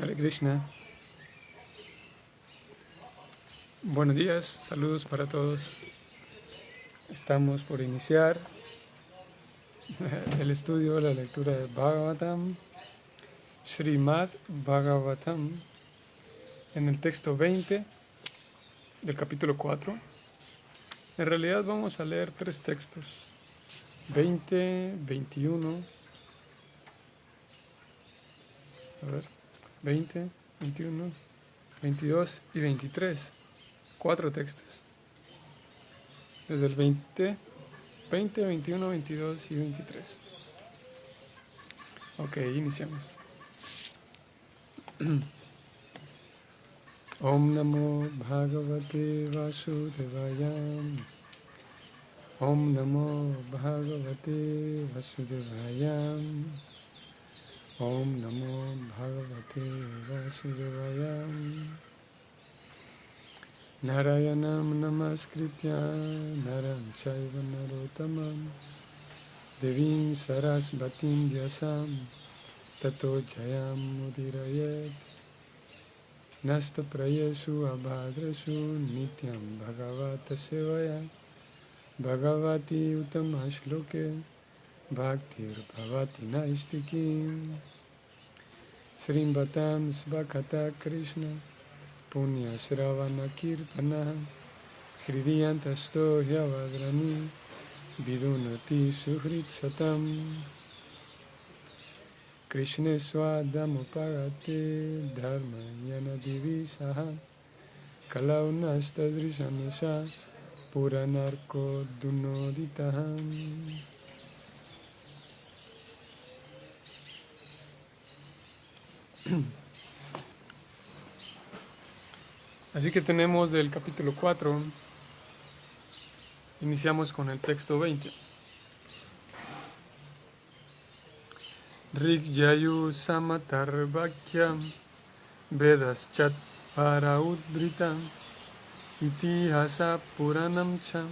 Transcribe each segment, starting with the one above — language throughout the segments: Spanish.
Hare Krishna. Buenos días, saludos para todos. Estamos por iniciar el estudio, la lectura de Bhagavatam, Srimad Bhagavatam, en el texto 20 del capítulo 4. En realidad vamos a leer 3 textos, 20, 21, 20, 21, 22 y 23. 4 textos. Desde el 20, 21, 22 y 23. Ok, iniciamos. Om Namo Bhagavate Vasudevaya. Om Namo Bhagavate Vasudevaya. Om Namo Bhagavate Vasudevaya. Narayanam Namaskritya Naram Chaiva Narottamam Devim Sarasvatim Vyasam Tato Jayam Mudirayet Nasta Prayesu Abhadrasu Nityam Bhagavata Sevaya Bhagavati Uttama Shloke Bhaktir Bhavati Naistikim Srimbatam Svakata Krishna Punya Shravana Kirtana Hridiyantasto Hyavadrani Vidunati Suhrit Satam Krishna Swadamupagate Dharma Yana Divisaha Kalaunastadrishamesha Puranarko Dunoditaham. Así que tenemos del capítulo 4, iniciamos con el texto 20. Rig Yayu Samatarvakyam Vedas Chat Paraudritam Itihasa Puranam Cha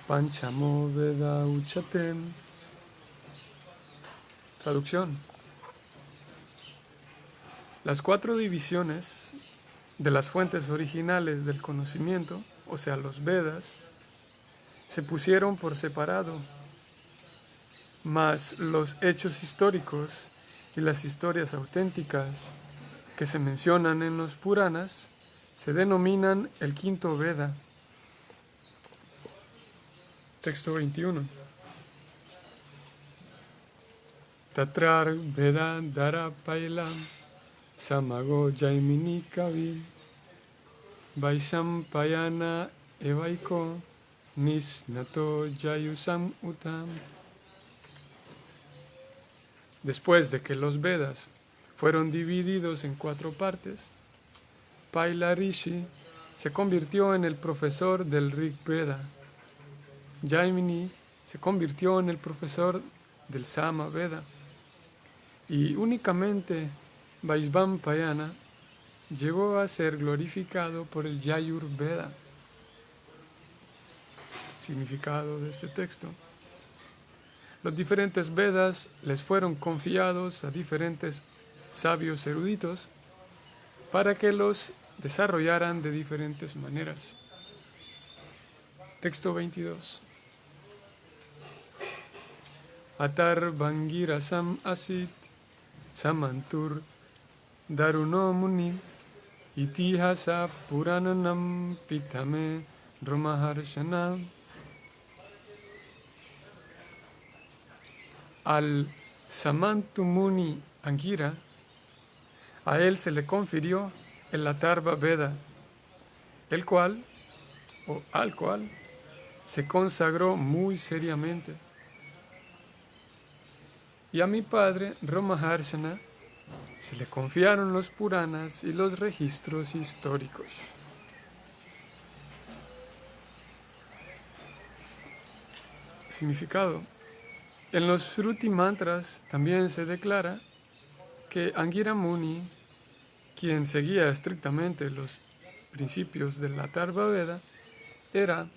Panchamo Veda Uchatem. Traducción. Las 4 divisiones de las fuentes originales del conocimiento, o sea, los Vedas, se pusieron por separado, mas los hechos históricos y las historias auténticas que se mencionan en los Puranas se denominan el quinto Veda. Texto 21. Tatrar Veda Dara Pailam Samago Jaimini Kavi Vaisham Payana Evaiko Nisnato Jayusam Utam. Después de que los Vedas fueron divididos en 4 partes, Paila Rishi se convirtió en el profesor del Rig Veda. Jaimini se convirtió en el profesor del Sama Veda. Y únicamente Vaishvam Payana llegó a ser glorificado por el Yajur Veda. Significado de este texto. Los diferentes Vedas les fueron confiados a diferentes sabios eruditos para que los desarrollaran de diferentes maneras. Texto 22. Atar Bangirasam Asit Samantur Daruno Muni Itihasa Purananam Pitame Romaharshana. Al Samantu Muni Angira, a él se le confirió el Atharva Veda, el cual, o al cual, se consagró muy seriamente. Y a mi padre, Romaharshana, se le confiaron los Puranas y los registros históricos. Significado. En los Shruti Mantras también se declara que Angira Muni, quien seguía estrictamente los principios del Atharva Veda, era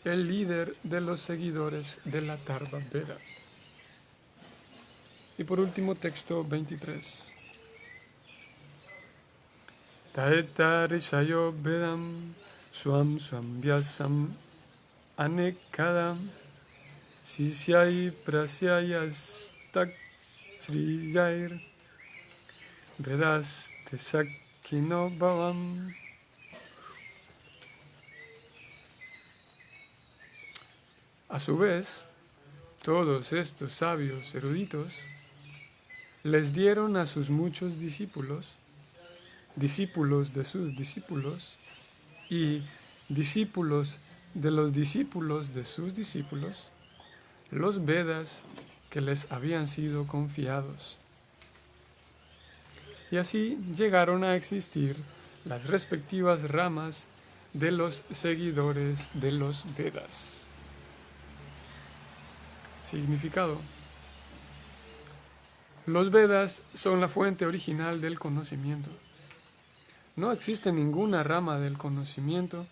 el líder de los seguidores del Atharva Veda. Y por último, texto 23. Taeta Rishayo Vedam Swam Swam Vyasam Anekadam Sisyai Prasyayastak Sriyair Vedas Tesakino Bhavam. A su vez, todos estos sabios eruditos les dieron a sus muchos discípulos, discípulos de sus discípulos y discípulos de los discípulos de sus discípulos, los Vedas que les habían sido confiados. Y así llegaron a existir las respectivas ramas de los seguidores de los Vedas. Significado. Los Vedas son la fuente original del conocimiento. No existe ninguna rama del conocimiento,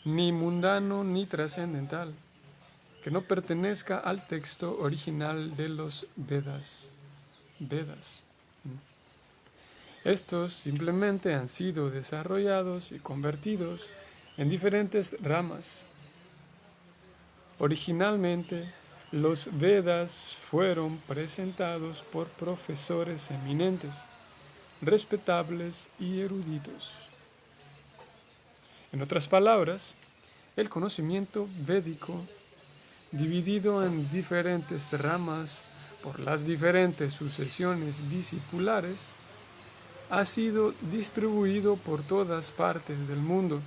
ni mundano ni trascendental, que no pertenezca al texto original de los Vedas. Estos simplemente han sido desarrollados y convertidos en diferentes ramas. Originalmente, los Vedas fueron presentados por profesores eminentes, respetables y eruditos. En otras palabras, el conocimiento védico, dividido en diferentes ramas por las diferentes sucesiones discipulares, ha sido distribuido por todas partes del mundo.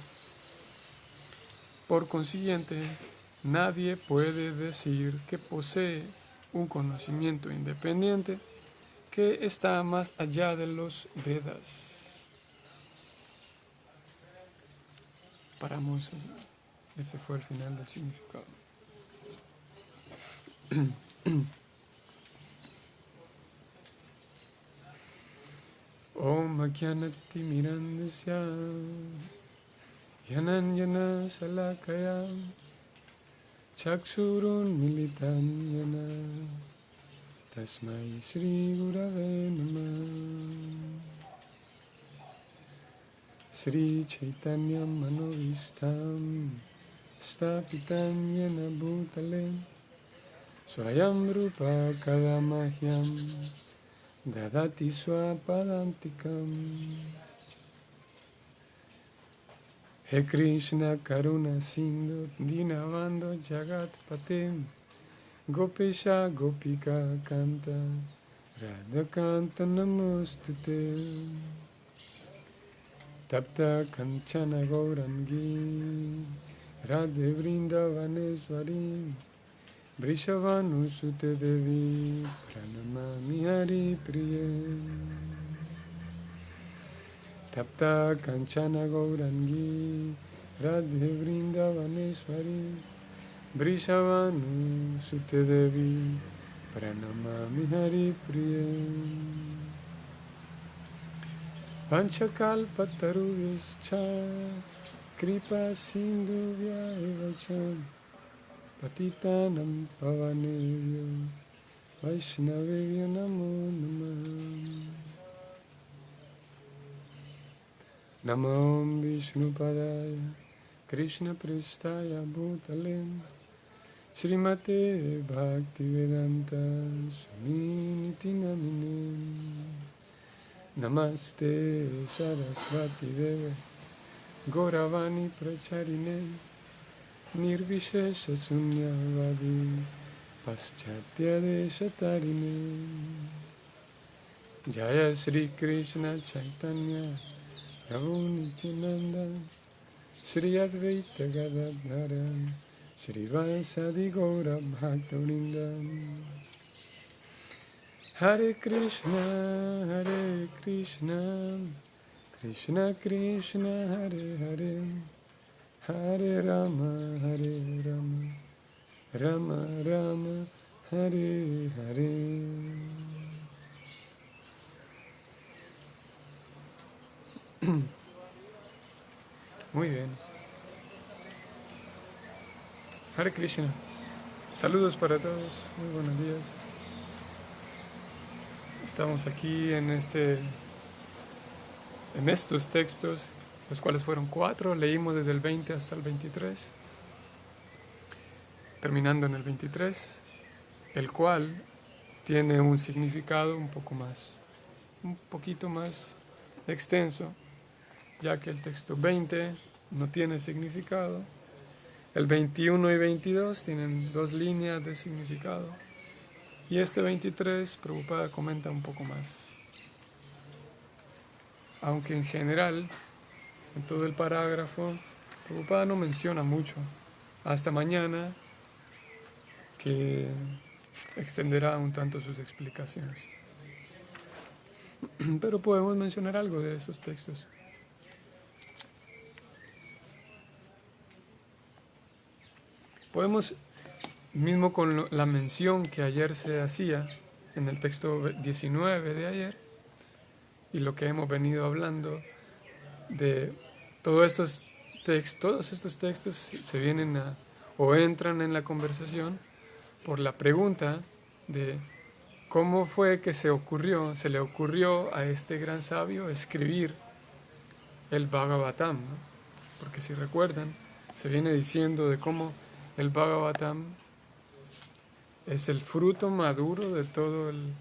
Por consiguiente, nadie puede decir que posee un conocimiento independiente que está más allá de los Vedas. Paramos. Ese fue el final del significado. Om Ajnanati Mirandasya Yananjana Shalakaya Chakshurun Militan Yana Tasmai Shri Gurave Namah. Shri Chaitanya Manovistam Stapitam Yena Bhutale Swayam Rupa Kadamahyam Dadati Swapadantikam. He Krishna Karuna Sindhu Dinavando Jagat Patem Gopesha Gopika Kanta Radha Kanta Namostute Tapta Kanchana Gaurangi Radhe Vrindavaneswari Vrishavanusute Devi Pranamami Hari Priye Tapta Kanchana Gaurangi Radhe Vrindavaneswari Vrishavanusute Devi Pranamami Hari Priye Panchakalpatarubhascha Kripa Sindhuvya Evacha Patitanam Pavanebhyo Vaishnavebhyo Namo Namah. Namo Vishnupadaya Krishna Prestaya Bhutale Srimate Bhaktivedanta Swami Namine Namaste Sarasvati Deve Gauravani Pracharine Nirvishesha Sunyavadi Paschatya Deshatarine Jaya Sri Krishna Chaitanya Prabhu Nityananda Shri Advaita Gadadhara Shri Vasadi Gaura Bhakta-vrinda. Hare Krishna, Krishna Krishna, Hare Hare, Hare Rama, Rama Rama, Hare Hare. Muy bien. Hare Krishna. Saludos para todos. Muy buenos días. Estamos aquí en este En estos textos, los cuales fueron 4, leímos desde el 20 hasta el 23, terminando en el 23, el cual tiene un significado un poquito más extenso, ya que el texto 20 no tiene significado. El 21 y 22 tienen 2 líneas de significado. Y este 23, Prabhupada comenta un poco más. Aunque en general, en todo el parágrafo, Prabhupada no menciona mucho. Hasta mañana, que extenderá un tanto sus explicaciones. Pero podemos mencionar algo de esos textos. Podemos, mismo con la mención que ayer se hacía en el texto 19 de ayer, y lo que hemos venido hablando de todos estos textos se vienen o entran en la conversación por la pregunta de cómo fue que se le ocurrió a este gran sabio escribir el Bhagavatam, ¿no? Porque si recuerdan, se viene diciendo de cómo el Bhagavatam es el fruto maduro de todo el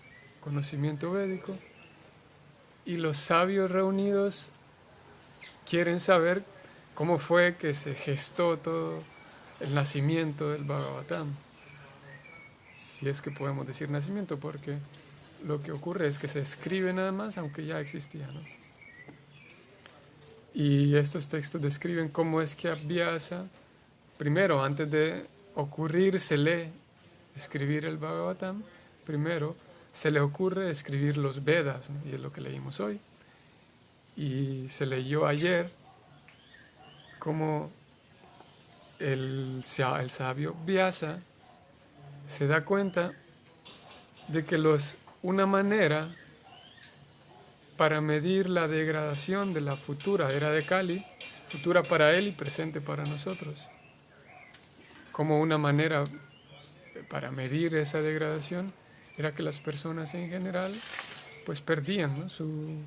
conocimiento védico, y los sabios reunidos quieren saber cómo fue que se gestó todo el nacimiento del Bhagavatam. Si es que podemos decir nacimiento, porque lo que ocurre es que se escribe nada más, aunque ya existía, ¿no? Y estos textos describen cómo es que Vyasa, primero, antes de ocurrírsele escribir el Bhagavatam, primero se le ocurre escribir los Vedas, ¿no? Y es lo que leímos hoy. Y se leyó ayer cómo el sabio Vyasa se da cuenta de que una manera para medir la degradación de la futura era de Kali, futura para él y presente para nosotros, como una manera para medir esa degradación era que las personas en general pues perdían, ¿no? su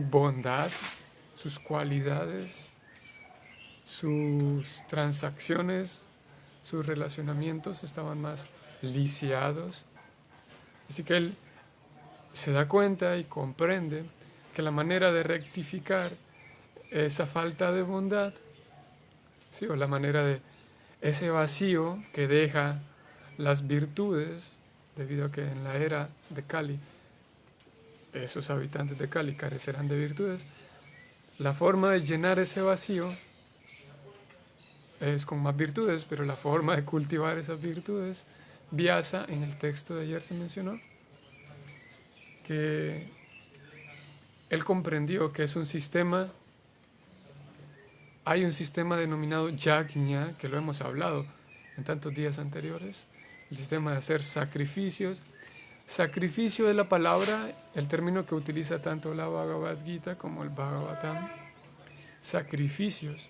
bondad, sus cualidades, sus transacciones, sus relacionamientos estaban más lisiados. Así que él se da cuenta y comprende que la manera de rectificar esa falta de bondad, ¿sí? O la manera de ese vacío que deja las virtudes, debido a que en la era de Kali, esos habitantes de Kali carecerán de virtudes, la forma de llenar ese vacío es con más virtudes, pero la forma de cultivar esas virtudes, Vyasa, en el texto de ayer se mencionó, que él comprendió que es un sistema, hay un sistema denominado yajna, que lo hemos hablado en tantos días anteriores, el sistema de hacer sacrificios. Sacrificio de la palabra, el término que utiliza tanto la Bhagavad Gita como el Bhagavatam, sacrificios,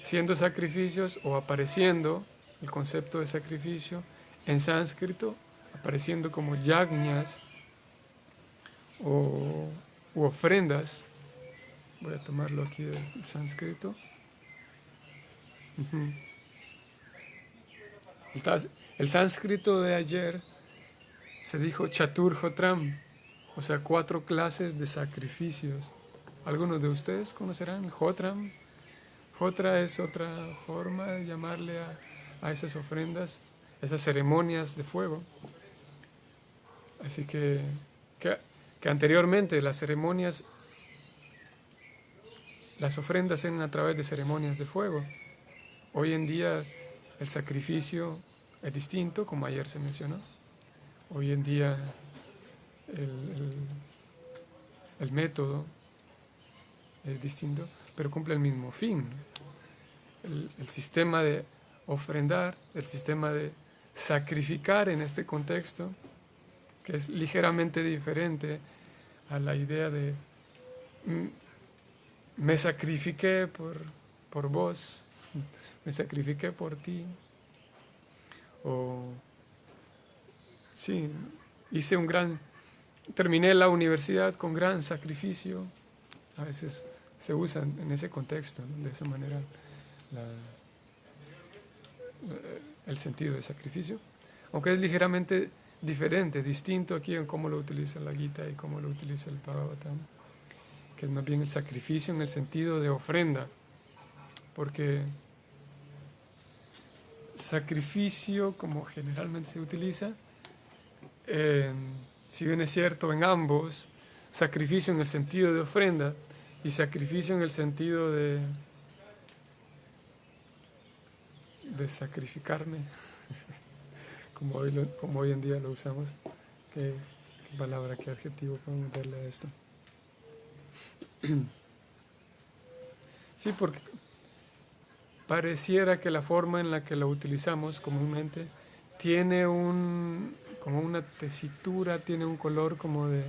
siendo sacrificios o apareciendo el concepto de sacrificio en sánscrito, apareciendo como yajñas u ofrendas. Voy a tomarlo aquí del sánscrito. El sánscrito de ayer se dijo chaturjotram, o sea, 4 clases de sacrificios. Algunos de ustedes conocerán Jotram. Jotra es otra forma de llamarle a esas ofrendas, esas ceremonias de fuego. Así que anteriormente las ofrendas eran a través de ceremonias de fuego. Hoy en día el sacrificio es distinto, como ayer se mencionó. Hoy en día el método es distinto, pero cumple el mismo fin. El sistema de ofrendar, el sistema de sacrificar en este contexto, que es ligeramente diferente a la idea de me sacrifiqué por vos, me sacrifiqué por ti, o sí, hice un gran terminé la universidad con gran sacrificio. A veces se usa en ese contexto, ¿no? De esa manera el sentido de sacrificio, aunque es ligeramente diferente, distinto aquí en cómo lo utiliza la Gita y cómo lo utiliza el Bhagavatam, que es más bien el sacrificio en el sentido de ofrenda, porque sacrificio, como generalmente se utiliza, si bien es cierto en ambos, sacrificio en el sentido de ofrenda y sacrificio en el sentido de sacrificarme, como hoy en día lo usamos. ¿Qué palabra, qué adjetivo podemos darle a esto? Sí, porque pareciera que la forma en la que lo utilizamos comúnmente tiene como una tesitura, tiene un color como de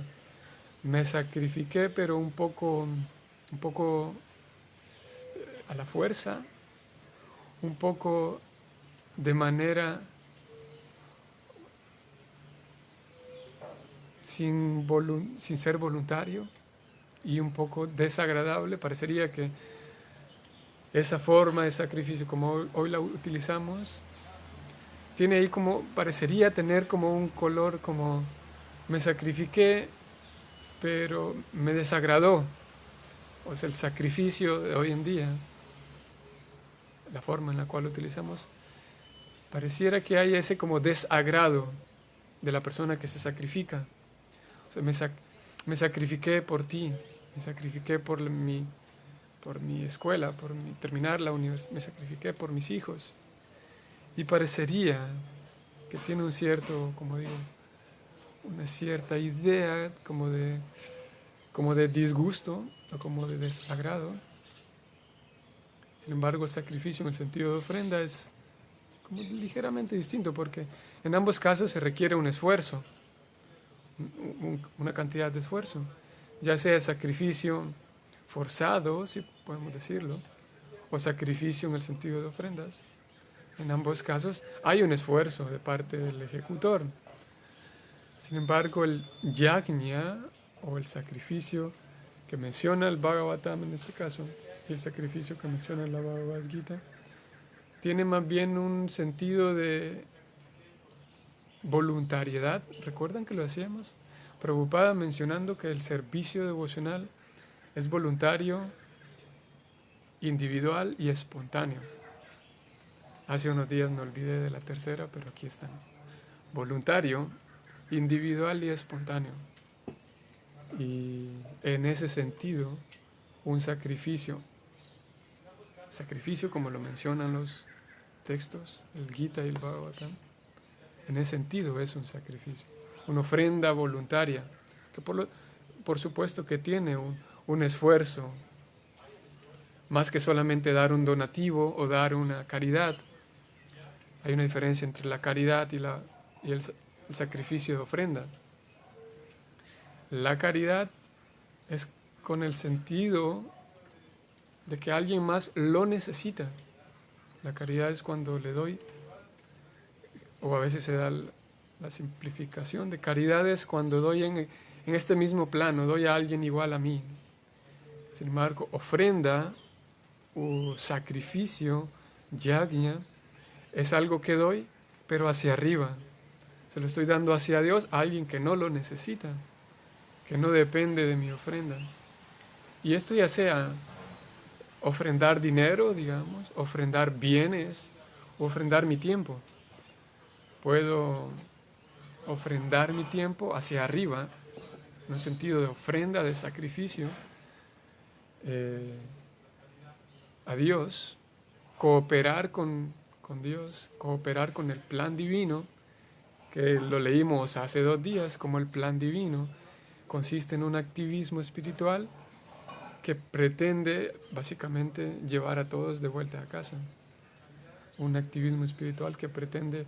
me sacrifiqué, pero un poco a la fuerza, un poco de manera sin ser voluntario y un poco desagradable. Parecería que esa forma de sacrificio como hoy la utilizamos tiene ahí como, parecería tener como un color como me sacrifiqué pero me desagradó. O sea, el sacrificio de hoy en día, la forma en la cual lo utilizamos, pareciera que hay ese como desagrado de la persona que se sacrifica. O sea, me sacrifiqué por ti, me sacrifiqué por mi escuela, terminar la universidad, me sacrifiqué por mis hijos. Y parecería que tiene un cierto, como digo, una cierta idea como de disgusto o como de desagrado. Sin embargo, el sacrificio en el sentido de ofrenda es como ligeramente distinto, porque en ambos casos se requiere un esfuerzo, una cantidad de esfuerzo, ya sea sacrificio forzado, si podemos decirlo, o sacrificio en el sentido de ofrendas. En ambos casos hay un esfuerzo de parte del ejecutor. Sin embargo, el yajna, o el sacrificio que menciona el Bhagavatam en este caso, y el sacrificio que menciona la Bhagavad Gita, tiene más bien un sentido de voluntariedad. ¿Recuerdan que lo hacíamos? Prabhupada mencionando que el servicio devocional es voluntario, individual y espontáneo. Hace unos días me olvidé de la tercera, pero aquí están. Voluntario, individual y espontáneo. Y en ese sentido, un sacrificio como lo mencionan los textos, el Gita y el Bhagavatam, en ese sentido es un sacrificio, una ofrenda voluntaria, que por supuesto que tiene un esfuerzo, más que solamente dar un donativo o dar una caridad. Hay una diferencia entre la caridad y el sacrificio de ofrenda. La caridad es con el sentido de que alguien más lo necesita. La caridad es cuando le doy, o a veces se da la simplificación de caridad es cuando doy en este mismo plano, doy a alguien igual a mí. Sin embargo, ofrenda o sacrificio, yajna, es algo que doy, pero hacia arriba. Se lo estoy dando hacia Dios a alguien que no lo necesita, que no depende de mi ofrenda. Y esto ya sea ofrendar dinero, digamos, ofrendar bienes, ofrendar mi tiempo. Puedo ofrendar mi tiempo hacia arriba, en un sentido de ofrenda, de sacrificio, a Dios, cooperar con Dios, cooperar con el plan divino, que lo leímos hace 2 días, como el plan divino consiste en un activismo espiritual que pretende básicamente llevar a todos de vuelta a casa. Un activismo espiritual que pretende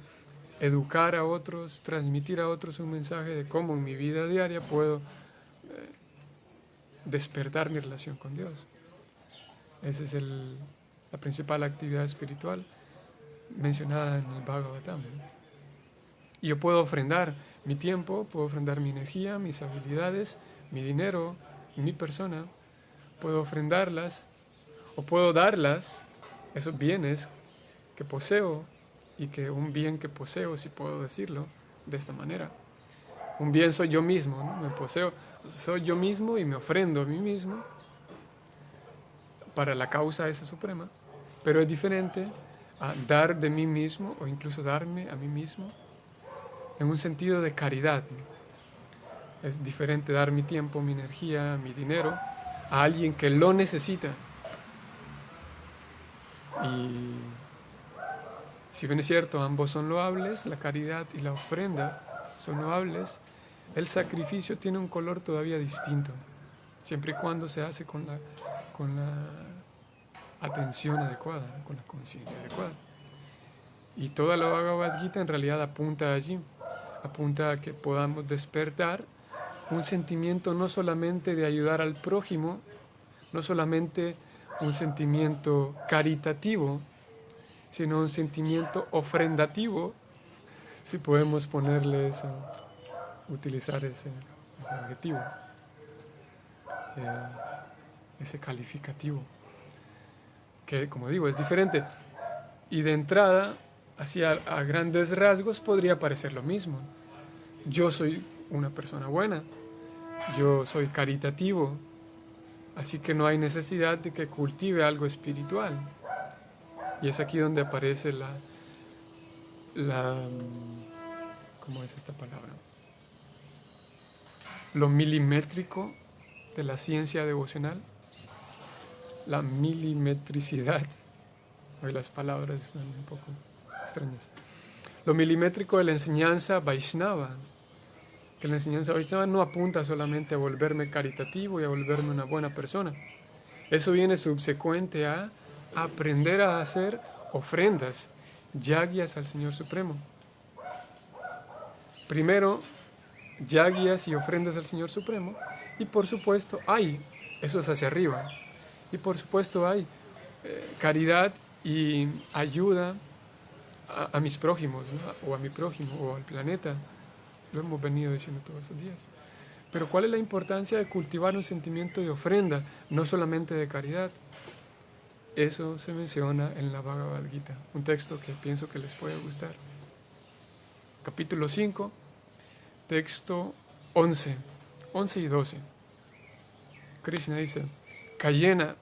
educar a otros, transmitir a otros un mensaje de cómo en mi vida diaria puedo despertar mi relación con Dios. Esa es la principal actividad espiritual mencionada en el Bhagavatam. Y yo puedo ofrendar, mi tiempo, puedo ofrendar mi energía, mis habilidades, mi dinero, mi persona. Puedo ofrendarlas o puedo darlas, esos bienes que poseo, y que un bien que poseo, si puedo decirlo de esta manera. Un bien soy yo mismo, ¿no? Me poseo, soy yo mismo y me ofrendo a mí mismo para la causa esa suprema, pero es diferente a dar de mí mismo o incluso darme a mí mismo en un sentido de caridad, ¿no? Es diferente dar mi tiempo, mi energía, mi dinero a alguien que lo necesita. Y si bien es cierto, ambos son loables, la caridad y la ofrenda son loables, el sacrificio tiene un color todavía distinto, siempre y cuando se hace con la atención adecuada, con la conciencia adecuada. Y toda la Bhagavad Gita en realidad apunta allí, apunta a que podamos despertar un sentimiento no solamente de ayudar al prójimo, no solamente un sentimiento caritativo, sino un sentimiento ofrendativo, si podemos ponerle utilizar ese adjetivo, ese calificativo, que como digo es diferente. Y de entrada, así a grandes rasgos, podría parecer lo mismo. Yo soy una persona buena, yo soy caritativo, así que no hay necesidad de que cultive algo espiritual. Y es aquí donde aparece ¿cómo es esta palabra? Lo milimétrico de la ciencia devocional, la milimetricidad. Hoy las palabras están un poco extrañas. Lo milimétrico de la enseñanza Vaishnava, que la enseñanza Vaishnava no apunta solamente a volverme caritativo y a volverme una buena persona. Eso viene subsecuente a aprender a hacer ofrendas, yagyas al Señor Supremo. Primero, yagyas y ofrendas al Señor Supremo, y por supuesto eso es hacia arriba, y por supuesto hay caridad y ayuda a mis prójimos, ¿no? O a mi prójimo, o al planeta. Lo hemos venido diciendo todos estos días. Pero ¿cuál es la importancia de cultivar un sentimiento de ofrenda, no solamente de caridad? Eso se menciona en la Bhagavad Gita, un texto que pienso que les puede gustar. Capítulo 5, texto 11 y 12. Krishna dice, Kayena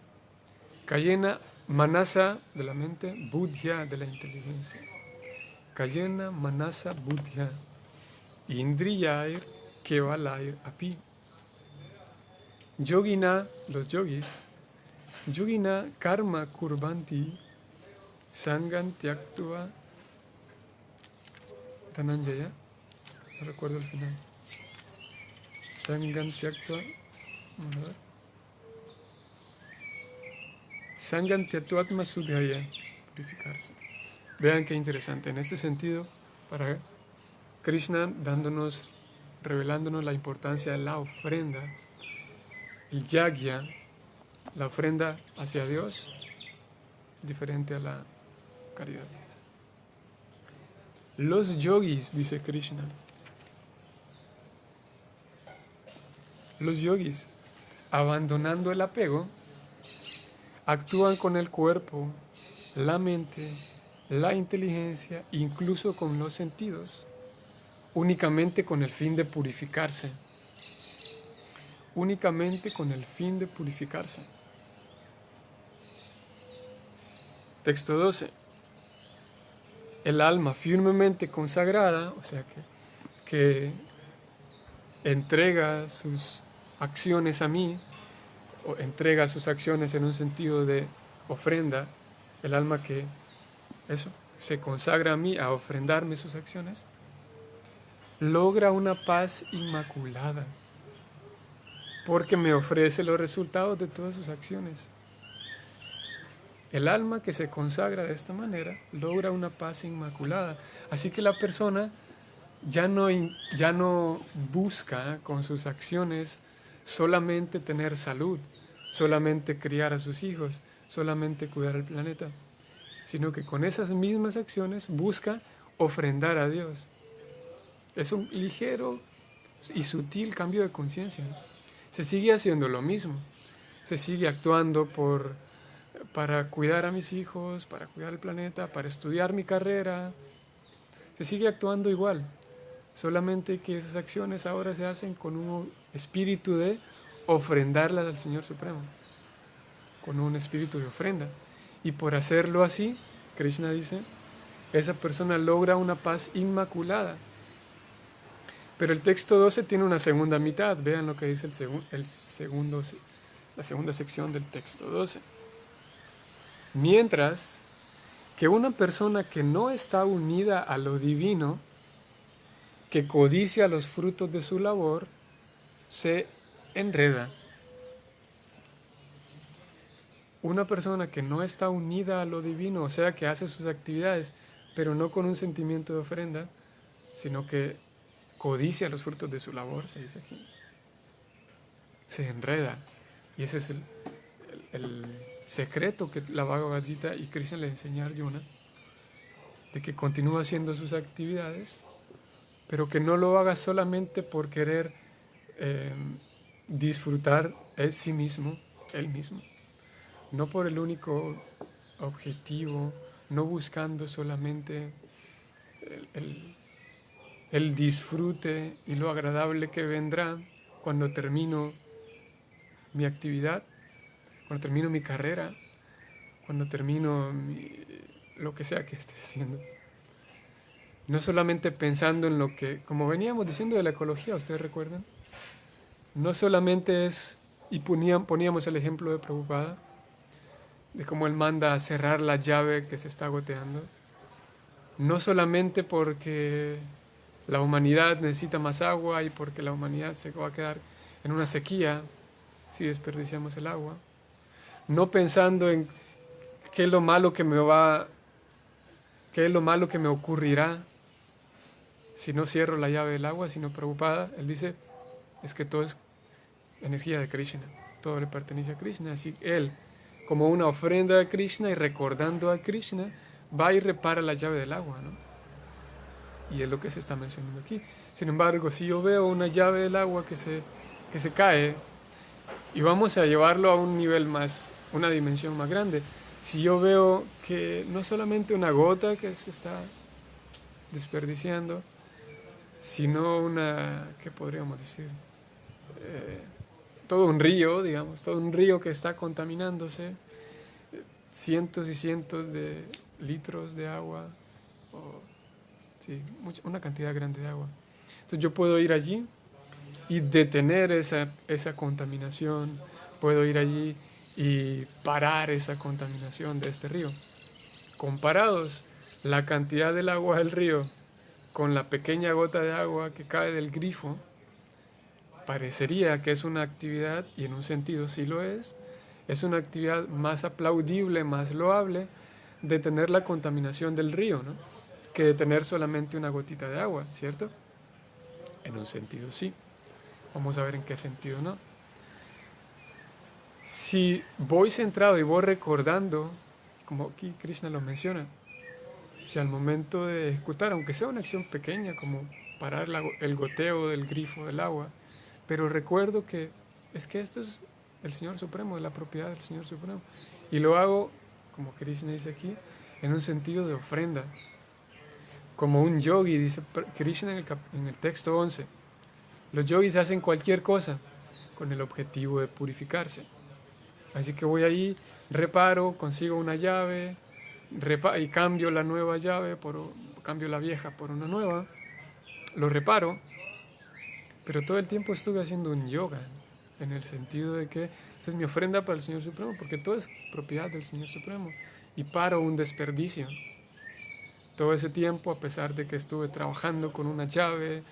manasa de la mente, buddhya de la inteligencia. Kayena manasa buddhya, indriyair kevalair api. Yogina, los yogis, yogina karma kurbanti, sangan tyaktva Dhananjaya, no recuerdo el final. Sangan tyaktva, vamos a ver. Sangan tyatvatma sudhaya, purificarse. Vean qué interesante. En este sentido, para Krishna revelándonos la importancia de la ofrenda, el yagya, la ofrenda hacia Dios, diferente a la caridad. Los yogis, dice Krishna, los yogis, abandonando el apego, actúan con el cuerpo, la mente, la inteligencia, incluso con los sentidos, únicamente con el fin de purificarse. Únicamente con el fin de purificarse. Texto 12. El alma firmemente consagrada, o sea que entrega sus acciones a mí, o entrega sus acciones en un sentido de ofrenda, el alma que se consagra a mí, a ofrendarme sus acciones, logra una paz inmaculada, porque me ofrece los resultados de todas sus acciones. El alma que se consagra de esta manera logra una paz inmaculada. Así que la persona ya no busca con sus acciones solamente tener salud, solamente criar a sus hijos, solamente cuidar al planeta, sino que con esas mismas acciones busca ofrendar a Dios. Es un ligero y sutil cambio de conciencia. Se sigue haciendo lo mismo. Se sigue actuando para cuidar a mis hijos, para cuidar el planeta, para estudiar mi carrera. Se sigue actuando igual. Solamente que esas acciones ahora se hacen con un espíritu de ofrendarlas al Señor Supremo. Con un espíritu de ofrenda. Y por hacerlo así, Krishna dice, esa persona logra una paz inmaculada. Pero el texto 12 tiene una segunda mitad. Vean lo que dice la segunda sección del texto 12. Mientras que una persona que no está unida a lo divino, que codicia los frutos de su labor, se enreda. Una persona que no está unida a lo divino, o sea, que hace sus actividades, pero no con un sentimiento de ofrenda, sino que codicia los frutos de su labor, se dice aquí, se enreda. Y ese es el secreto que la Bhagavad Gita y Krishna le enseña a Arjuna, de que continúa haciendo sus actividades, pero que no lo haga solamente por querer disfrutar sí mismo, él mismo, no por el único objetivo, no buscando solamente el disfrute y lo agradable que vendrá cuando termino mi actividad, cuando termino mi carrera, cuando termino lo que sea que esté haciendo. No solamente pensando en lo que, como veníamos diciendo de la ecología, ¿ustedes recuerdan? No solamente es, y poníamos el ejemplo de Prabhupada, de cómo él manda a cerrar la llave que se está goteando, no solamente porque la humanidad necesita más agua y porque la humanidad se va a quedar en una sequía si desperdiciamos el agua, no pensando en qué es lo malo que qué es lo malo que me ocurrirá si no cierro la llave del agua, sino Prabhupada, él dice, es que todo es energía de Krishna, todo le pertenece a Krishna, así él, como una ofrenda a Krishna y recordando a Krishna, va y repara la llave del agua, ¿no? Y es lo que se está mencionando aquí. Sin embargo, si yo veo una llave del agua que se cae, y vamos a llevarlo a un nivel más, una dimensión más grande, si yo veo que no solamente una gota que se está desperdiciando, sino ¿qué podríamos decir? Todo un río, digamos, todo un río que está contaminándose, cientos y cientos de litros de agua, o sí, una cantidad grande de agua. Entonces yo puedo ir allí y detener esa contaminación, puedo ir allí y parar esa contaminación de este río. Comparados la cantidad del agua del río con la pequeña gota de agua que cae del grifo, parecería que es una actividad, y en un sentido sí lo es una actividad más aplaudible, más loable, detener la contaminación del río, ¿no? Que detener solamente una gotita de agua, ¿cierto? En un sentido sí. Vamos a ver en qué sentido no. Si voy centrado y voy recordando, como aquí Krishna lo menciona, si al momento de ejecutar, aunque sea una acción pequeña, como parar el goteo del grifo del agua, pero recuerdo que es que esto es el Señor Supremo, de la propiedad del Señor Supremo. Y lo hago, como Krishna dice aquí, en un sentido de ofrenda. Como un yogi, dice Krishna en el texto 11. Los yogis hacen cualquier cosa con el objetivo de purificarse. Así que voy ahí, reparo, consigo una llave, y cambio la nueva llave, cambio la vieja por una nueva, lo reparo, pero todo el tiempo estuve haciendo un yoga, en el sentido de que esta es mi ofrenda para el Señor Supremo, porque todo es propiedad del Señor Supremo, y paro un desperdicio. Todo ese tiempo, a pesar de que estuve trabajando con una llave,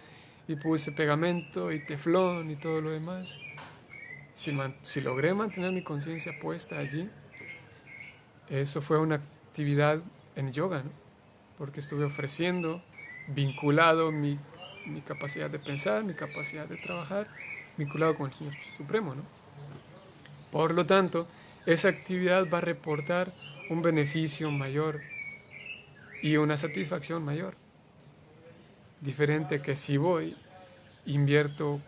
y puse pegamento y teflón y todo lo demás, si logré mantener mi conciencia puesta allí, eso fue una actividad en yoga, ¿no? Porque estuve ofreciendo, vinculado mi capacidad de pensar, mi capacidad de trabajar, vinculado con el Señor Supremo, ¿no? Por lo tanto, esa actividad va a reportar un beneficio mayor y una satisfacción mayor. Diferente que si voy, invierto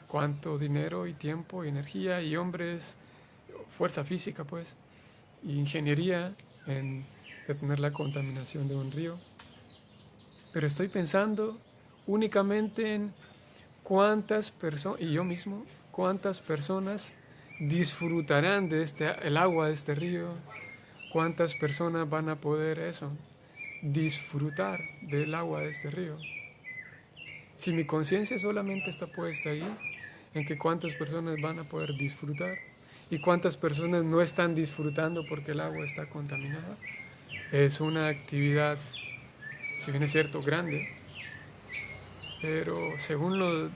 cuánto dinero y tiempo y energía y hombres, fuerza física pues, y ingeniería en detener la contaminación de un río. Pero estoy pensando únicamente en cuántas personas, y yo mismo, cuántas personas disfrutarán de el agua de este río, cuántas personas van a poder eso, disfrutar del agua de este río. Si mi conciencia solamente está puesta ahí, en que cuántas personas van a poder disfrutar y cuántas personas no están disfrutando porque el agua está contaminada, es una actividad, si bien es cierto, grande, pero según lo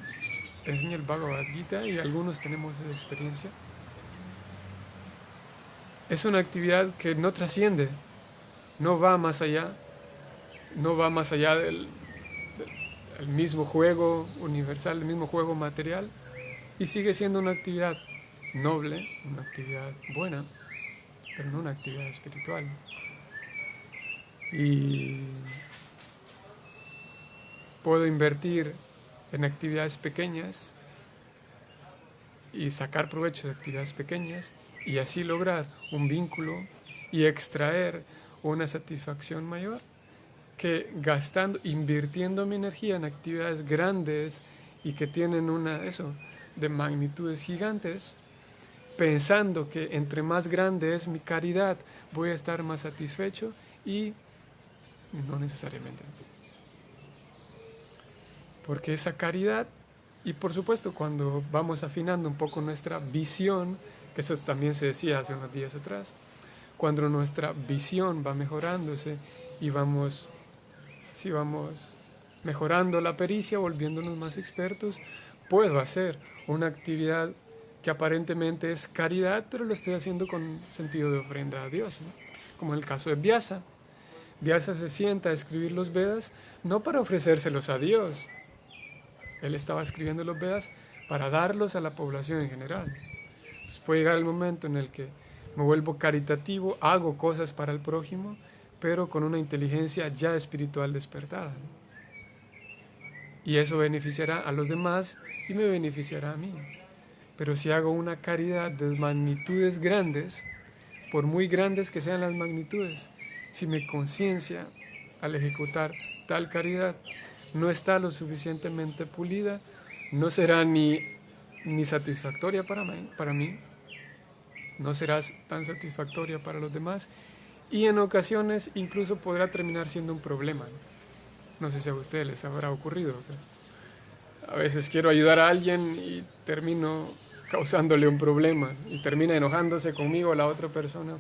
enseña el Bhagavad Gita, y algunos tenemos esa experiencia, es una actividad que no trasciende, no va más allá, no va más allá del mismo juego universal, el mismo juego material, y sigue siendo una actividad noble, una actividad buena, pero no una actividad espiritual. Y puedo invertir en actividades pequeñas y sacar provecho de actividades pequeñas y así lograr un vínculo y extraer una satisfacción mayor que gastando, invirtiendo mi energía en actividades grandes y que tienen de magnitudes gigantes, pensando que entre más grande es mi caridad voy a estar más satisfecho, y no necesariamente. Porque esa caridad, y por supuesto cuando vamos afinando un poco nuestra visión, que eso también se decía hace unos días atrás, cuando nuestra visión va mejorándose y vamos mejorando la pericia, volviéndonos más expertos, puedo hacer una actividad que aparentemente es caridad, pero lo estoy haciendo con sentido de ofrenda a Dios, ¿no? Como en el caso de Vyasa. Vyasa se sienta a escribir los Vedas no para ofrecérselos a Dios. Él estaba escribiendo los Vedas para darlos a la población en general. Entonces puede llegar el momento en el que me vuelvo caritativo, hago cosas para el prójimo, pero con una inteligencia ya espiritual despertada. Y eso beneficiará a los demás y me beneficiará a mí. Pero si hago una caridad de magnitudes grandes, por muy grandes que sean las magnitudes, si mi conciencia al ejecutar tal caridad no está lo suficientemente pulida, no será ni satisfactoria para mí, no será tan satisfactoria para los demás, y en ocasiones incluso podrá terminar siendo un problema. No sé si a ustedes les habrá ocurrido. A veces quiero ayudar a alguien y termino causándole un problema y termina enojándose conmigo la otra persona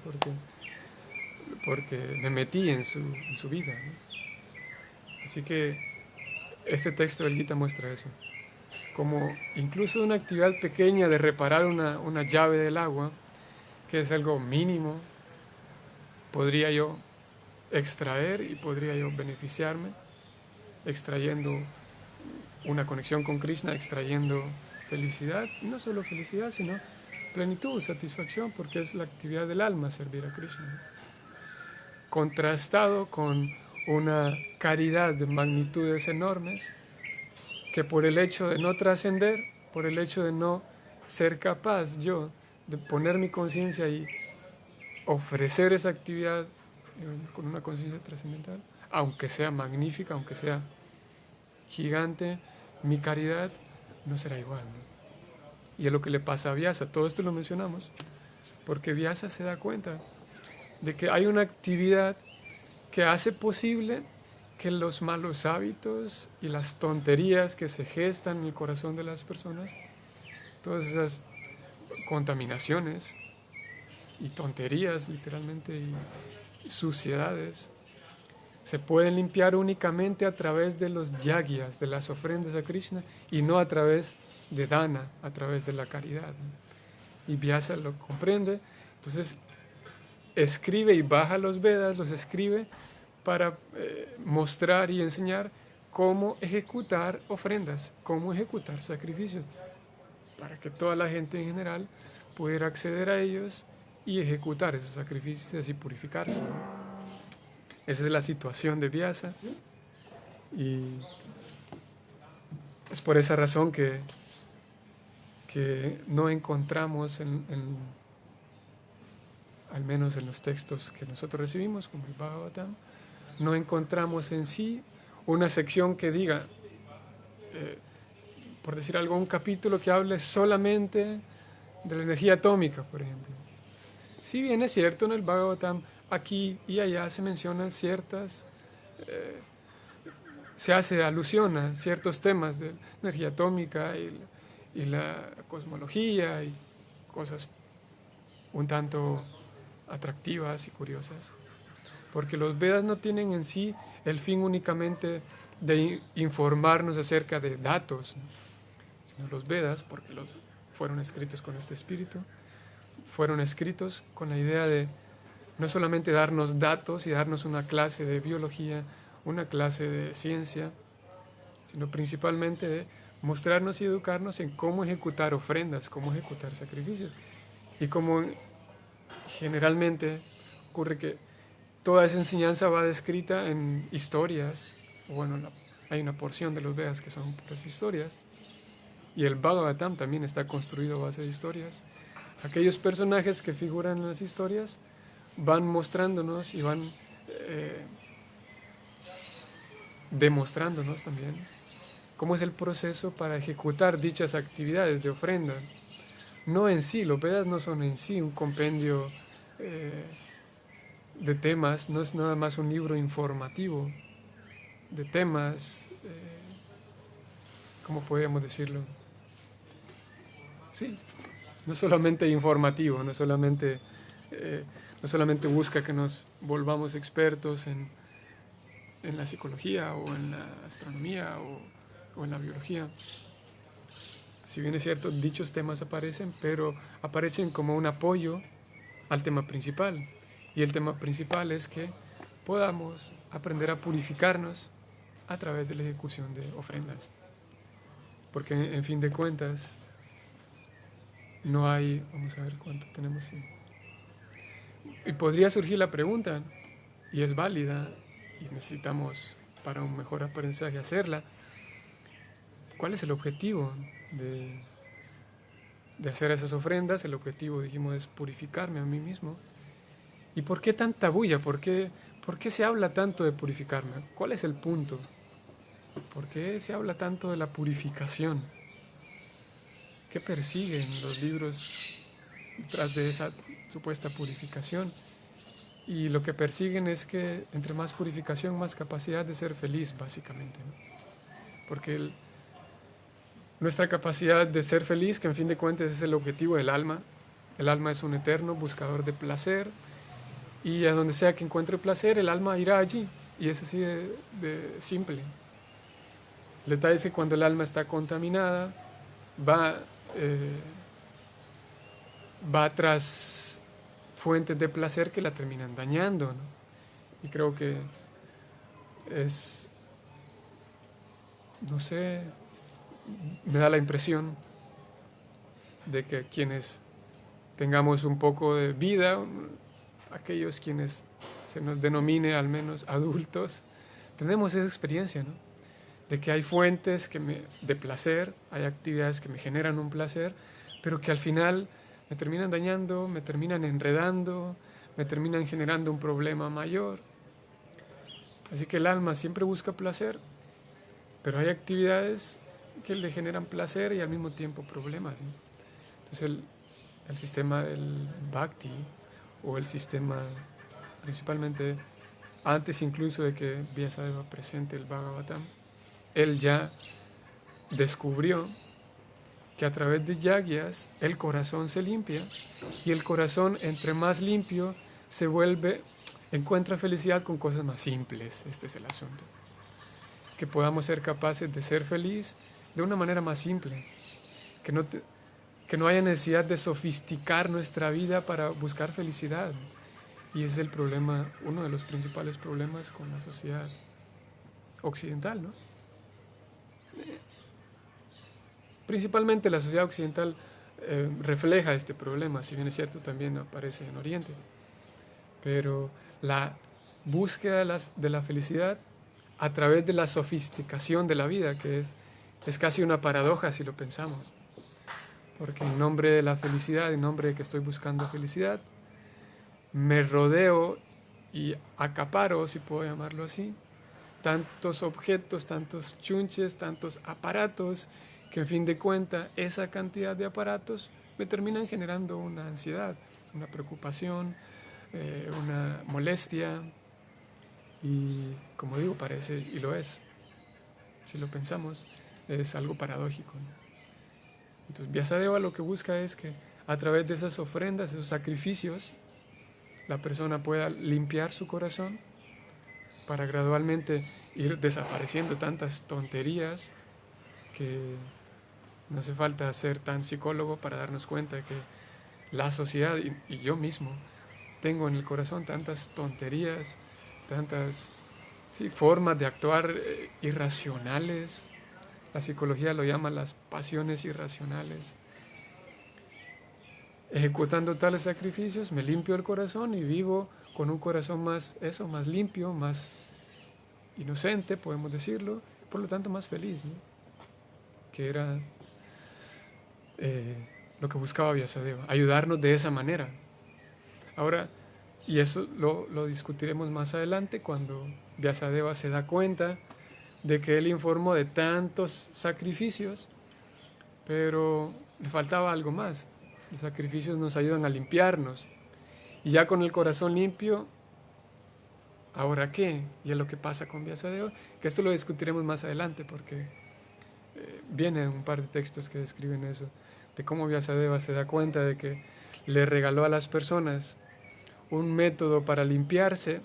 porque me metí en su vida, ¿no? Así que este texto del Gita muestra eso. Como incluso una actividad pequeña de reparar una llave del agua, que es algo mínimo, podría yo extraer y podría yo beneficiarme extrayendo una conexión con Krishna, extrayendo felicidad, y no solo felicidad, sino plenitud, satisfacción, porque es la actividad del alma servir a Krishna. Contrastado con una caridad de magnitudes enormes, que por el hecho de no trascender, por el hecho de no ser capaz yo de poner mi conciencia y ofrecer esa actividad con una conciencia trascendental, aunque sea magnífica, aunque sea gigante, mi caridad no será igual, ¿no? Y es lo que le pasa a Vyasa. Todo esto lo mencionamos porque Vyasa se da cuenta de que hay una actividad que hace posible que los malos hábitos y las tonterías que se gestan en el corazón de las personas, todas esas contaminaciones y tonterías literalmente y suciedades, se pueden limpiar únicamente a través de los yagyas, de las ofrendas a Krishna, y no a través de dana, a través de la caridad. Y Vyasa lo comprende, entonces escribe y baja los Vedas, los escribe para mostrar y enseñar cómo ejecutar ofrendas, cómo ejecutar sacrificios, para que toda la gente en general pudiera acceder a ellos y ejecutar esos sacrificios y así purificarse, ¿no? Esa es la situación de Vyasa, y Es por esa razón que no encontramos, al menos en los textos que nosotros recibimos, como el Bhagavatam, no encontramos en sí una sección que diga, por decir algo, un capítulo que hable solamente de la energía atómica, por ejemplo. Si bien es cierto, en el Bhagavatam, aquí y allá se mencionan se hace alusión a ciertos temas de energía atómica y la cosmología y cosas un tanto atractivas y curiosas. Porque los Vedas no tienen en sí el fin únicamente de informarnos acerca de datos, sino los Vedas, porque fueron escritos con este espíritu, fueron escritos con la idea de no solamente darnos datos y darnos una clase de biología, una clase de ciencia, sino principalmente de mostrarnos y educarnos en cómo ejecutar ofrendas, cómo ejecutar sacrificios. Y como generalmente ocurre que toda esa enseñanza va descrita en historias, bueno, hay una porción de los Vedas que son puras historias, y el Bhagavatam también está construido a base de historias. Aquellos personajes que figuran en las historias van mostrándonos y van demostrándonos también cómo es el proceso para ejecutar dichas actividades de ofrenda. No en sí, los Vedas no son en sí un compendio de temas, no es nada más un libro informativo de temas, ¿cómo podríamos decirlo? Sí, no solamente informativo, no solamente busca que nos volvamos expertos en la psicología o en la astronomía o en la biología. Si bien es cierto, dichos temas aparecen, pero aparecen como un apoyo al tema principal. Y el tema principal es que podamos aprender a purificarnos a través de la ejecución de ofrendas. Porque en fin de cuentas, no hay, vamos a ver cuánto tenemos. Y podría surgir la pregunta, y es válida, y necesitamos para un mejor aprendizaje hacerla, ¿cuál es el objetivo de hacer esas ofrendas? El objetivo, dijimos, es purificarme a mí mismo. ¿Y por qué tanta bulla? ¿Por qué se habla tanto de purificarme? ¿Cuál es el punto? ¿Por qué se habla tanto de la purificación? ¿Qué persiguen los libros detrás de esa supuesta purificación? Y lo que persiguen es que entre más purificación, más capacidad de ser feliz, básicamente, ¿no? Porque nuestra capacidad de ser feliz, que en fin de cuentas es el objetivo del alma, el alma es un eterno buscador de placer, y a donde sea que encuentre placer, el alma irá allí, y es así de simple. El detalle es que cuando el alma está contaminada, va tras fuentes de placer que la terminan dañando, ¿no? Y creo que es, no sé, me da la impresión de que quienes tengamos un poco de vida, aquellos quienes se nos denomine al menos adultos, tenemos esa experiencia, ¿no? De que hay fuentes de placer, hay actividades que me generan un placer, pero que al final me terminan dañando, me terminan enredando, me terminan generando un problema mayor. Así que el alma siempre busca placer, pero hay actividades que le generan placer y al mismo tiempo problemas, ¿sí? Entonces el sistema del Bhakti o el sistema principalmente antes incluso de que Vyasadeva presente el Bhagavatam, él ya descubrió que a través de yagyas el corazón se limpia y el corazón entre más limpio se vuelve, encuentra felicidad con cosas más simples. Este es el asunto. Que podamos ser capaces de ser feliz de una manera más simple, que no haya necesidad de sofisticar nuestra vida para buscar felicidad. Y ese es el problema, uno de los principales problemas con la sociedad occidental, ¿no? Principalmente la sociedad occidental refleja este problema, si bien es cierto también aparece en Oriente. Pero la búsqueda de la felicidad a través de la sofisticación de la vida, que Es casi una paradoja si lo pensamos, porque en nombre de la felicidad, en nombre de que estoy buscando felicidad, me rodeo y acaparo, si puedo llamarlo así, tantos objetos, tantos chunches, tantos aparatos, que en fin de cuentas esa cantidad de aparatos me terminan generando una ansiedad, una preocupación, una molestia, y como digo, parece, y lo es, si lo pensamos, es algo paradójico, ¿no? Entonces Vyasadeva lo que busca es que a través de esas ofrendas, esos sacrificios, la persona pueda limpiar su corazón para gradualmente ir desapareciendo tantas tonterías, que no hace falta ser tan psicólogo para darnos cuenta de que la sociedad y yo mismo tengo en el corazón tantas tonterías, tantas, sí, formas de actuar irracionales. La psicología lo llama las pasiones irracionales. Ejecutando tales sacrificios me limpio el corazón y vivo con un corazón más limpio, más inocente, podemos decirlo, por lo tanto más feliz, ¿no? Que era lo que buscaba Vyasadeva, ayudarnos de esa manera. Ahora, y eso lo discutiremos más adelante, cuando Vyasadeva se da cuenta de que él informó de tantos sacrificios, pero le faltaba algo más. Los sacrificios nos ayudan a limpiarnos, y ya con el corazón limpio, ¿ahora qué? Y es lo que pasa con Vyasadeva, que esto lo discutiremos más adelante, porque vienen un par de textos que describen eso, de cómo Vyasadeva se da cuenta de que le regaló a las personas un método para limpiarse,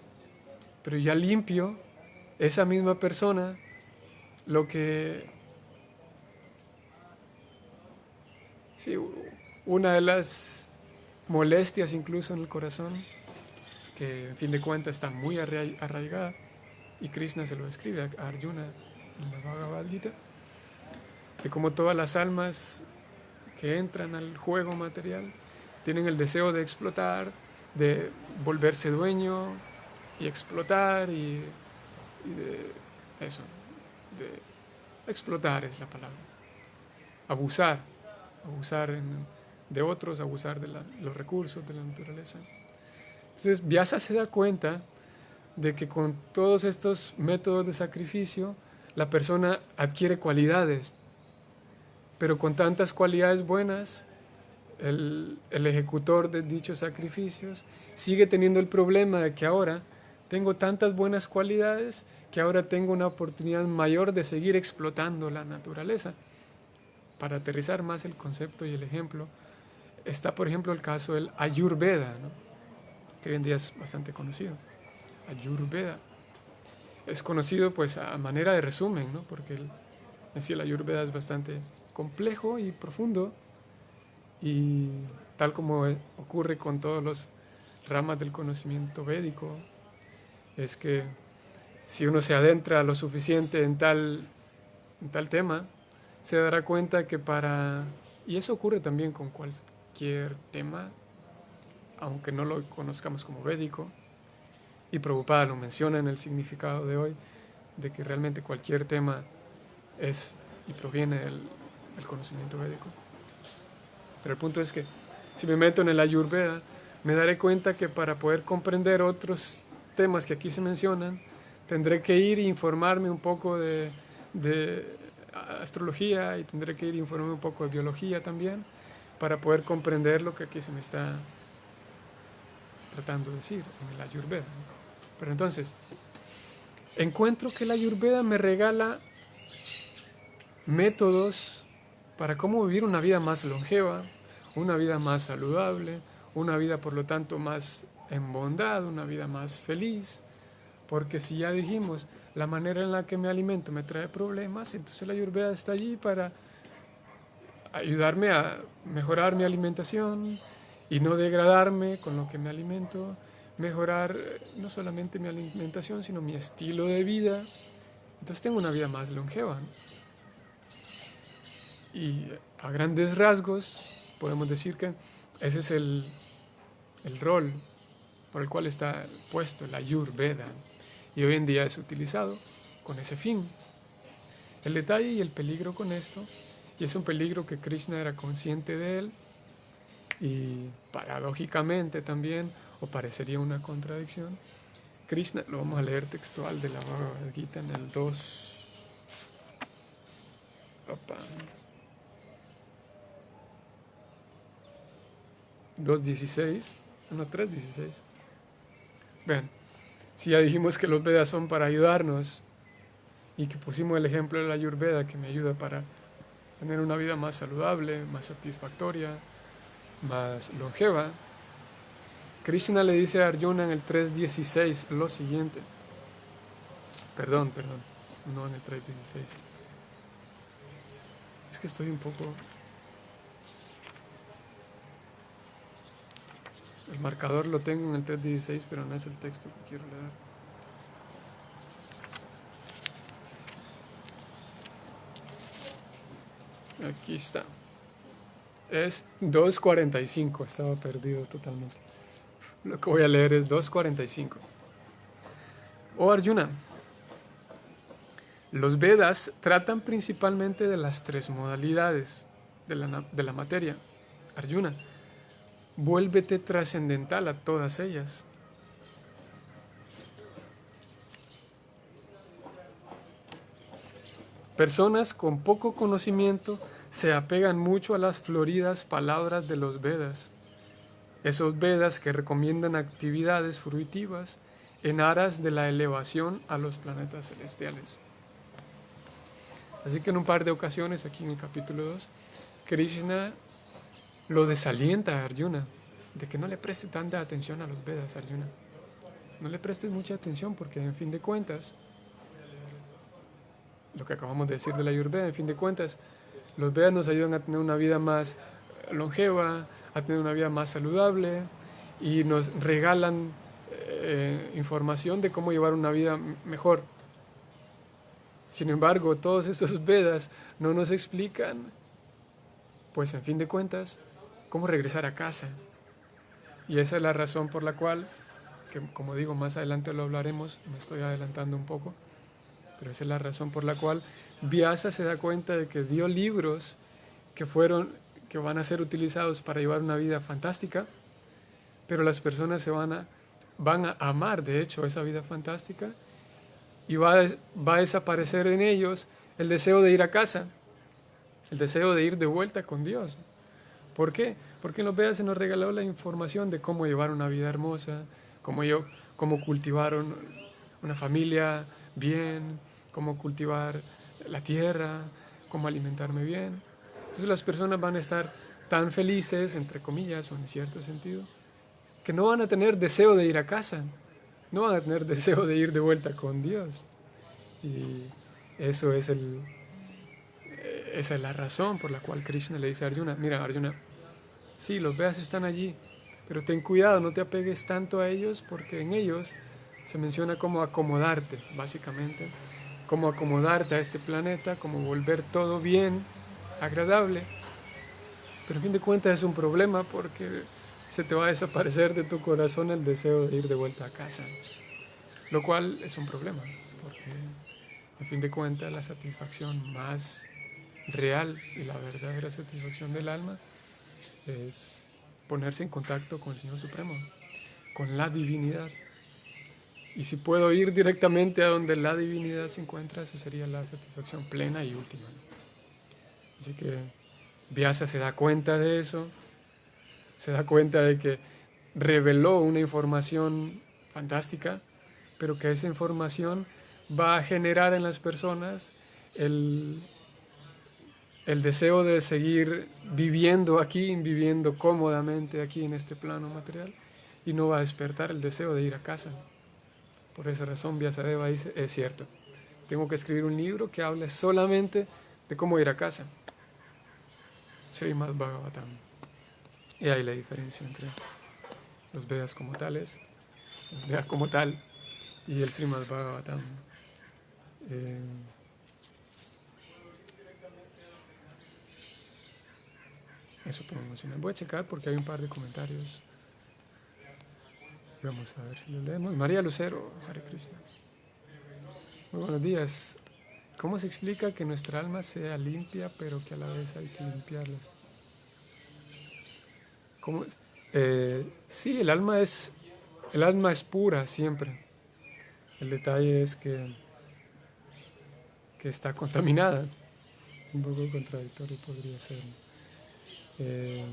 pero ya limpio, esa misma persona, lo que, sí, una de las molestias incluso en el corazón, que en fin de cuentas está muy arraigada, y Krishna se lo describe a Arjuna en la Bhagavad Gita, de cómo todas las almas que entran al juego material tienen el deseo de explotar, de volverse dueño y explotar, y de eso, de explotar es la palabra, abusar, de otros, abusar de los recursos de la naturaleza. Entonces Vyasa se da cuenta de que con todos estos métodos de sacrificio la persona adquiere cualidades, pero con tantas cualidades buenas, el ejecutor de dichos sacrificios sigue teniendo el problema de que ahora tengo tantas buenas cualidades que ahora tengo una oportunidad mayor de seguir explotando la naturaleza. Para aterrizar más el concepto y el ejemplo, está por ejemplo el caso del Ayurveda, ¿no? Que hoy en día es bastante conocido. Ayurveda es conocido pues a manera de resumen, ¿no? Porque en sí el Ayurveda es bastante complejo y profundo, y tal como ocurre con todas las ramas del conocimiento védico, es que si uno se adentra lo suficiente en tal tema, se dará cuenta que y eso ocurre también con cualquier tema, aunque no lo conozcamos como védico, y Prabhupada lo menciona en el significado de hoy, de que realmente cualquier tema es y proviene del conocimiento védico. Pero el punto es que si me meto en el Ayurveda, me daré cuenta que para poder comprender otros temas que aquí se mencionan, tendré que ir e informarme un poco de astrología, y tendré que ir a informarme un poco de biología también, para poder comprender lo que aquí se me está tratando de decir en el Ayurveda. Pero entonces, encuentro que el Ayurveda me regala métodos para cómo vivir una vida más longeva, una vida más saludable, una vida por lo tanto más en bondad, una vida más feliz. Porque si ya dijimos, la manera en la que me alimento me trae problemas, entonces la Ayurveda está allí para ayudarme a mejorar mi alimentación y no degradarme con lo que me alimento, mejorar no solamente mi alimentación, sino mi estilo de vida. Entonces tengo una vida más longeva, ¿no? Y a grandes rasgos podemos decir que ese es el rol por el cual está puesto la Ayurveda, y hoy en día es utilizado con ese fin. El detalle y el peligro con esto, y es un peligro que Krishna era consciente de él, y paradójicamente también, o parecería una contradicción, Krishna, lo vamos a leer textual de la Bhagavad Gita en el 2.16, no, 3.16. Vean, si ya dijimos que los Vedas son para ayudarnos y que pusimos el ejemplo de la Ayurveda que me ayuda para tener una vida más saludable, más satisfactoria, más longeva, Krishna le dice a Arjuna en el 3.16 lo siguiente. Perdón, no en el 3.16. Es que estoy un poco... El marcador lo tengo en el 3.16, pero no es el texto que quiero leer. Aquí está. Es 2.45, estaba perdido totalmente. Lo que voy a leer es 2.45. Oh Arjuna, los Vedas tratan principalmente de las tres modalidades de la materia. Arjuna, vuélvete trascendental a todas ellas. Personas con poco conocimiento se apegan mucho a las floridas palabras de los Vedas. Esos Vedas que recomiendan actividades fruitivas en aras de la elevación a los planetas celestiales. Así que en un par de ocasiones, aquí en el capítulo 2, Krishna lo desalienta a Arjuna de que no le preste tanta atención a los Vedas, Arjuna. No le prestes mucha atención porque en fin de cuentas, lo que acabamos de decir de la Ayurveda, en fin de cuentas, los Vedas nos ayudan a tener una vida más longeva, a tener una vida más saludable y nos regalan información de cómo llevar una vida mejor. Sin embargo, todos esos Vedas no nos explican, pues en fin de cuentas, cómo regresar a casa. Y esa es la razón por la cual, que como digo, más adelante lo hablaremos, me estoy adelantando un poco, pero esa es la razón por la cual Vyasa se da cuenta de que dio libros que van a ser utilizados para llevar una vida fantástica, pero las personas van a amar, de hecho, esa vida fantástica, y va a desaparecer en ellos el deseo de ir a casa, el deseo de ir de vuelta con Dios. ¿Por qué? Porque en los Vedas se nos regaló la información de cómo llevar una vida hermosa, cómo cultivar una familia bien, cómo cultivar la tierra, cómo alimentarme bien. Entonces las personas van a estar tan felices, entre comillas, o en cierto sentido, que no van a tener deseo de ir a casa, no van a tener deseo de ir de vuelta con Dios. Y esa es la razón por la cual Krishna le dice a Arjuna, mira Arjuna, sí, los Vedas están allí, pero ten cuidado, no te apegues tanto a ellos porque en ellos se menciona cómo acomodarte, básicamente, cómo acomodarte a este planeta, cómo volver todo bien, agradable. Pero en fin de cuentas es un problema porque se te va a desaparecer de tu corazón el deseo de ir de vuelta a casa. Lo cual es un problema, porque en fin de cuentas la satisfacción más real y la verdadera satisfacción del alma es ponerse en contacto con el Señor Supremo, con la divinidad. Y si puedo ir directamente a donde la divinidad se encuentra, eso sería la satisfacción plena y última. Así que Vyasa se da cuenta de eso, se da cuenta de que reveló una información fantástica, pero que esa información va a generar en las personas el deseo de seguir viviendo aquí, viviendo cómodamente aquí en este plano material, y no va a despertar el deseo de ir a casa. Por esa razón Vyasadeva dice, es cierto, tengo que escribir un libro que hable solamente de cómo ir a casa. Srimad Bhagavatam. Y ahí la diferencia entre los Vedas como tales, los Vedas como tal, y el Srimad Bhagavatam. Eso puedo mencionar. Voy a checar porque hay un par de comentarios. Vamos a ver si lo leemos. María Lucero, Hare Krishna. Muy buenos días. ¿Cómo se explica que nuestra alma sea limpia, pero que a la vez hay que limpiarlas? ¿Cómo? Sí, el alma es pura siempre. El detalle es que está contaminada. Un poco contradictorio podría ser. Eh,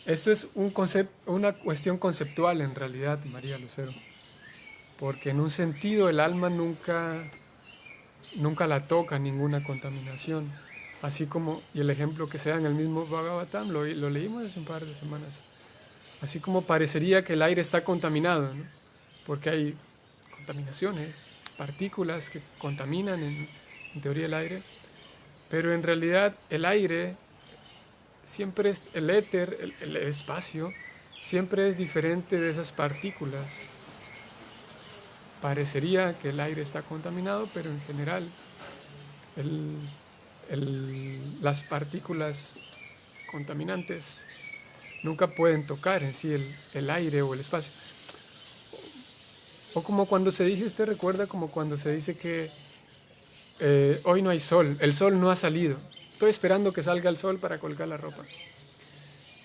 Esto es una cuestión conceptual en realidad, María Lucero, porque en un sentido el alma nunca la toca ninguna contaminación, así como, y el ejemplo que se da en el mismo Bhagavatam, lo leímos hace un par de semanas, así como parecería que el aire está contaminado, ¿no? Porque hay contaminaciones, partículas que contaminan en teoría el aire, pero en realidad el aire siempre es el éter, el espacio, siempre es diferente de esas partículas. Parecería que el aire está contaminado, pero en general las partículas contaminantes nunca pueden tocar en sí el aire o el espacio. O como cuando se dice, usted recuerda como cuando se dice que hoy no hay sol, el sol no ha salido. Estoy esperando que salga el sol para colgar la ropa.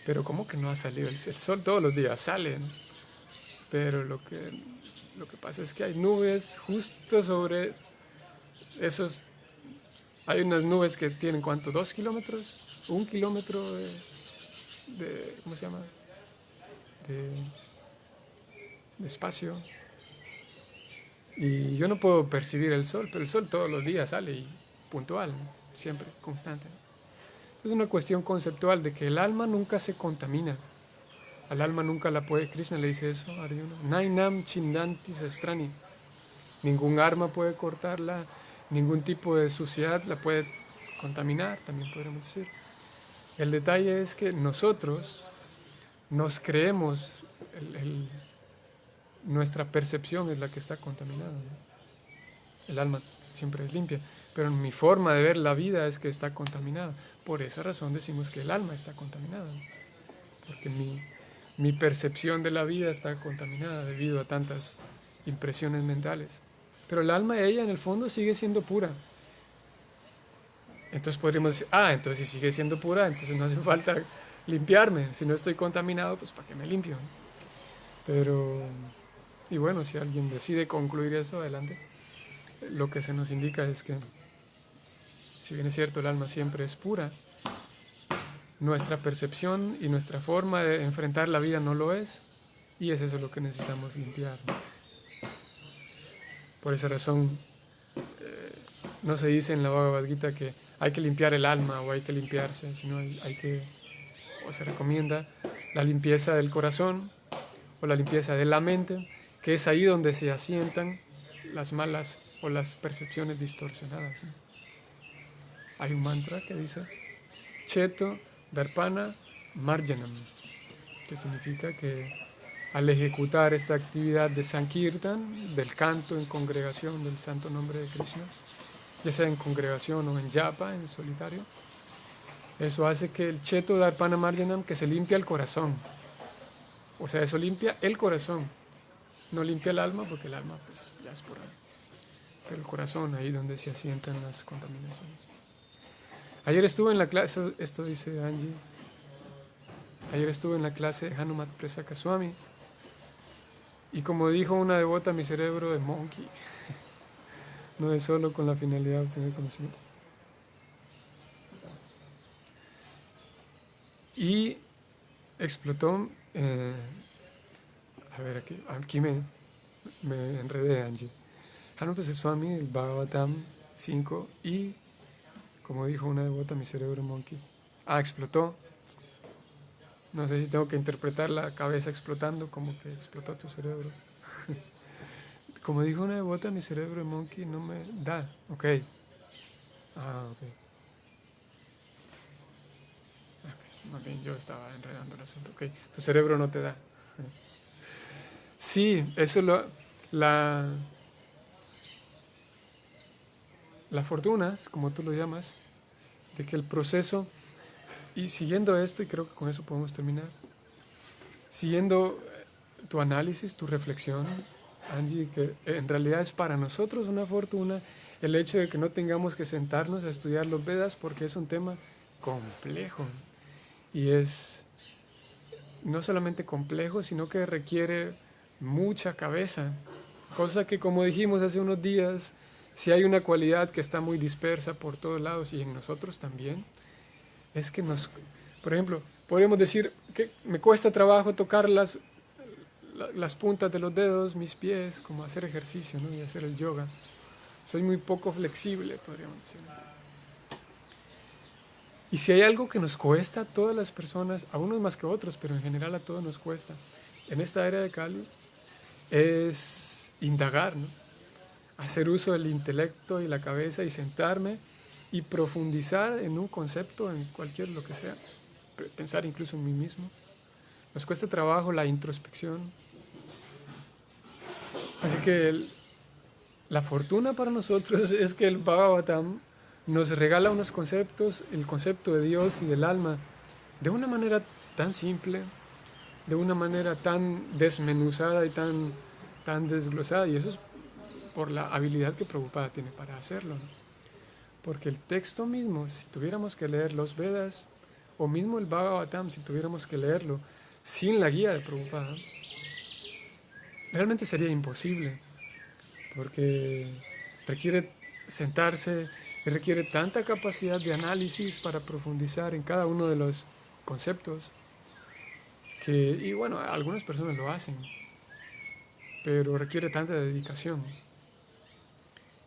Pero ¿cómo que no ha salido? El sol todos los días sale, ¿no? Pero lo que pasa es que hay nubes justo sobre esos. Hay unas nubes que tienen ¿cuánto? 2 kilómetros, 1 kilómetro ¿cómo se llama? De, de espacio. Y yo no puedo percibir el sol, pero el sol todos los días sale y puntual, ¿no? Siempre, constante. Es una cuestión conceptual de que el alma nunca se contamina. Al alma nunca la puede, Krishna le dice eso a Arjuna. Nainam chindanti sastrani. Ningún arma puede cortarla, ningún tipo de suciedad la puede contaminar, también podríamos decir. El detalle es que nosotros nos creemos, nuestra percepción es la que está contaminada, ¿no? El alma siempre es limpia, pero mi forma de ver la vida es que está contaminada. Por esa razón decimos que el alma está contaminada, ¿no? Porque mi percepción de la vida está contaminada debido a tantas impresiones mentales. Pero el alma de ella en el fondo sigue siendo pura. Entonces podríamos decir, entonces si sigue siendo pura, entonces no hace falta limpiarme. Si no estoy contaminado, pues ¿para qué me limpio? Pero, y bueno, si alguien decide concluir eso, adelante. Lo que se nos indica es que, si bien es cierto, el alma siempre es pura, nuestra percepción y nuestra forma de enfrentar la vida no lo es, y es eso lo que necesitamos limpiar, ¿no? Por esa razón, no se dice en la Bhagavad Gita que hay que limpiar el alma o hay que limpiarse, sino o se recomienda la limpieza del corazón o la limpieza de la mente, que es ahí donde se asientan las malas o las percepciones distorsionadas, ¿no? Hay un mantra que dice Cheto Darpana Marjanam, que significa que al ejecutar esta actividad de Sankirtan, del canto en congregación del santo nombre de Krishna, ya sea en congregación o en japa, en solitario, eso hace que el Cheto Darpana Marjanam, que se limpia el corazón. O sea, eso limpia el corazón, no limpia el alma, porque el alma pues ya es por ahí. Pero el corazón, ahí donde se asientan las contaminaciones. Ayer estuve en la clase, esto dice Angie, ayer estuve en la clase de Hanumat Presaka Swami, y como dijo una devota, mi cerebro de monkey, no es solo con la finalidad de obtener conocimiento. Y explotó, a ver, aquí me enredé, Angie. Hanumat Swami, el Bhagavatam 5, y como dijo una devota, mi cerebro monkey. Explotó. No sé si tengo que interpretar la cabeza explotando como que explotó tu cerebro. Como dijo una devota, mi cerebro monkey no me da. Ok. Ok. Más bien yo estaba enredando el asunto. Ok. Tu cerebro no te da. Sí, eso la fortuna, como tú lo llamas, de que el proceso, y siguiendo esto, y creo que con eso podemos terminar, siguiendo tu análisis, tu reflexión, Angie, que en realidad es para nosotros una fortuna el hecho de que no tengamos que sentarnos a estudiar los Vedas porque es un tema complejo y es no solamente complejo, sino que requiere mucha cabeza, cosa que como dijimos hace unos días, si hay una cualidad que está muy dispersa por todos lados y en nosotros también, es que por ejemplo, podríamos decir que me cuesta trabajo tocar las puntas de los dedos, mis pies, como hacer ejercicio, ¿no? Y hacer el yoga. Soy muy poco flexible, podríamos decir. Y si hay algo que nos cuesta a todas las personas, a unos más que a otros, pero en general a todos nos cuesta, en esta era de Kali, es indagar, ¿no? Hacer uso del intelecto y la cabeza y sentarme y profundizar en un concepto, en cualquier lo que sea, pensar incluso en mí mismo. Nos cuesta trabajo la introspección. Así que la fortuna para nosotros es que el Bhagavatam nos regala unos conceptos, el concepto de Dios y del alma, de una manera tan simple, de una manera tan desmenuzada y tan desglosada. Y eso es por la habilidad que Prabhupada tiene para hacerlo, ¿no? Porque el texto mismo, si tuviéramos que leer los Vedas, o mismo el Bhagavatam, si tuviéramos que leerlo sin la guía de Prabhupada, realmente sería imposible, porque requiere sentarse y requiere tanta capacidad de análisis para profundizar en cada uno de los conceptos, y bueno, algunas personas lo hacen, pero requiere tanta dedicación.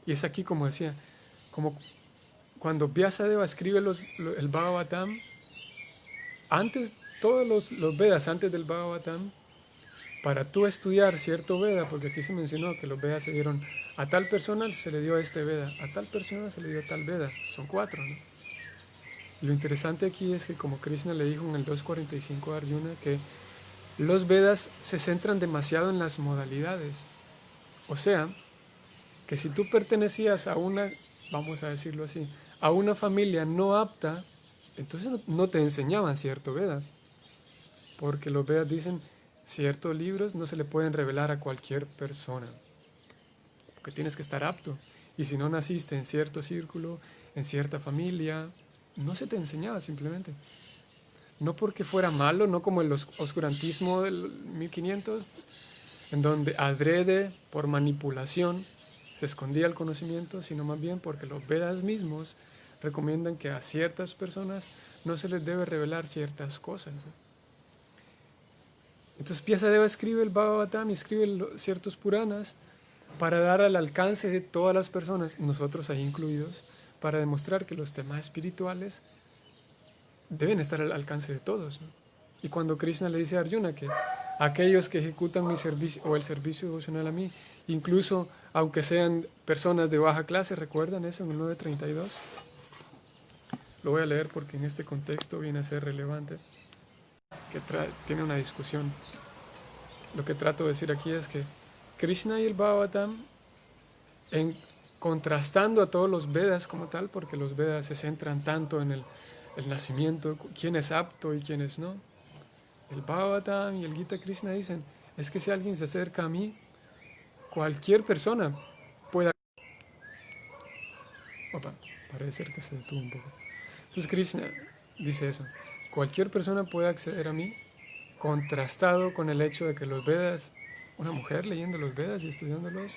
Y es aquí, como decía, como cuando Vyasadeva escribe el Bhagavatam, antes, todos los Vedas antes del Bhagavatam, para tú estudiar cierto Veda, porque aquí se mencionó que los Vedas se dieron a tal persona se le dio este Veda, a tal persona se le dio tal Veda, son 4, ¿no? Y lo interesante aquí es que como Krishna le dijo en el 2.45 a Arjuna, que los Vedas se centran demasiado en las modalidades. O sea, que si tú pertenecías a una, vamos a decirlo así, a una familia no apta, entonces no te enseñaban cierto Vedas, porque los Vedas dicen ciertos libros no se le pueden revelar a cualquier persona, porque tienes que estar apto. Y si no naciste en cierto círculo, en cierta familia, no se te enseñaba simplemente. No porque fuera malo, no como el oscurantismo del 1500, en donde adrede, por manipulación, se escondía el conocimiento, sino más bien porque los Vedas mismos recomiendan que a ciertas personas no se les debe revelar ciertas cosas, ¿no? Entonces Vyasadeva escribe el Bhagavatam y escribe ciertos Puranas para dar al alcance de todas las personas, nosotros ahí incluidos, para demostrar que los temas espirituales deben estar al alcance de todos, ¿no? Y cuando Krishna le dice a Arjuna que aquellos que ejecutan mi servicio o el servicio devocional a mí, incluso aunque sean personas de baja clase, ¿recuerdan eso en el 9.32? Lo voy a leer porque en este contexto viene a ser relevante, que tiene una discusión. Lo que trato de decir aquí es que Krishna y el Bhagavatam, contrastando a todos los Vedas como tal, porque los Vedas se centran tanto en el nacimiento, quién es apto y quién es no. El Bhagavatam y el Gita Krishna dicen, es que si alguien se acerca a mí, cualquier persona pueda... Opa, parece ser que se detuvo un poco. Entonces Krishna dice eso, cualquier persona puede acceder a mí, contrastado con el hecho de que los Vedas, una mujer leyendo los Vedas y estudiándolos,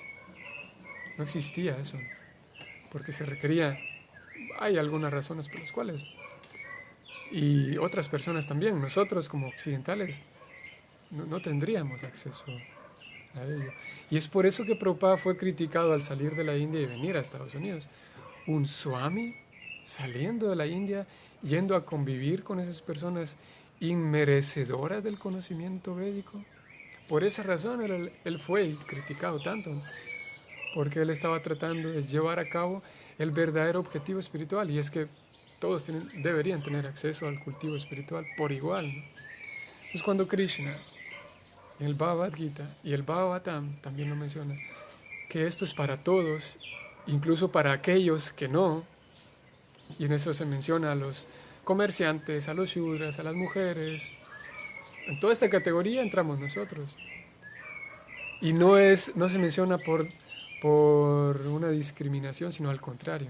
no existía eso, porque se requería, hay algunas razones por las cuales, y otras personas también, nosotros como occidentales, no tendríamos acceso a ello. Y es por eso que Prabhupada fue criticado al salir de la India y venir a Estados Unidos. Un swami saliendo de la India, yendo a convivir con esas personas inmerecedoras del conocimiento védico. Por esa razón él fue criticado tanto, porque él estaba tratando de llevar a cabo el verdadero objetivo espiritual, y es que todos deberían tener acceso al cultivo espiritual por igual, ¿no? Entonces cuando Krishna, en el Bhagavad Gita y el Bhagavatam también lo menciona, que esto es para todos, incluso para aquellos que no, y en eso se menciona a los comerciantes, a los shudras, a las mujeres, en toda esta categoría entramos nosotros. Y no se menciona por una discriminación, sino al contrario,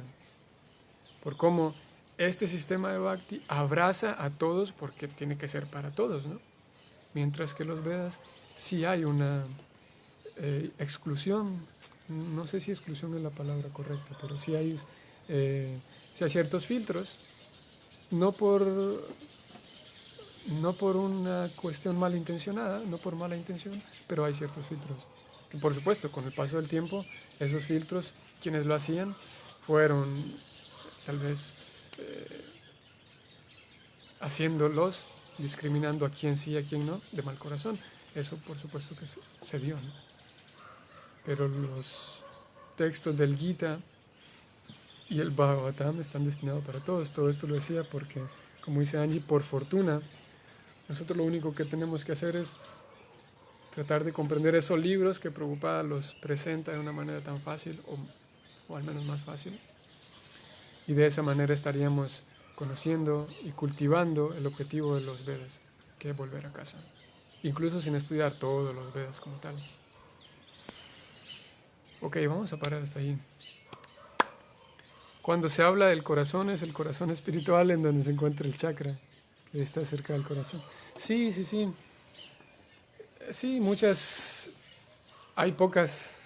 por cómo este sistema de Bhakti abraza a todos porque tiene que ser para todos, ¿no? Mientras que los Vedas sí hay una exclusión, no sé si exclusión es la palabra correcta, pero sí hay ciertos filtros, no por, no por una cuestión malintencionada, no por mala intención, pero hay ciertos filtros. Y por supuesto, con el paso del tiempo, esos filtros, quienes lo hacían, fueron tal vez haciéndolos, discriminando a quien sí y a quien no, de mal corazón. Eso por supuesto que se dio, ¿no? Pero los textos del Gita y el Bhagavatam están destinados para todos. Todo esto lo decía porque, como dice Angie, por fortuna, nosotros lo único que tenemos que hacer es tratar de comprender esos libros que Prabhupada los presenta de una manera tan fácil, o al menos más fácil, y de esa manera estaríamos conociendo y cultivando el objetivo de los Vedas, que es volver a casa, incluso sin estudiar todos los Vedas como tal. Ok, vamos a parar hasta ahí. Cuando se habla del corazón, es el corazón espiritual en donde se encuentra el chakra, que está cerca del corazón. Sí, sí, sí. Sí, hay pocas,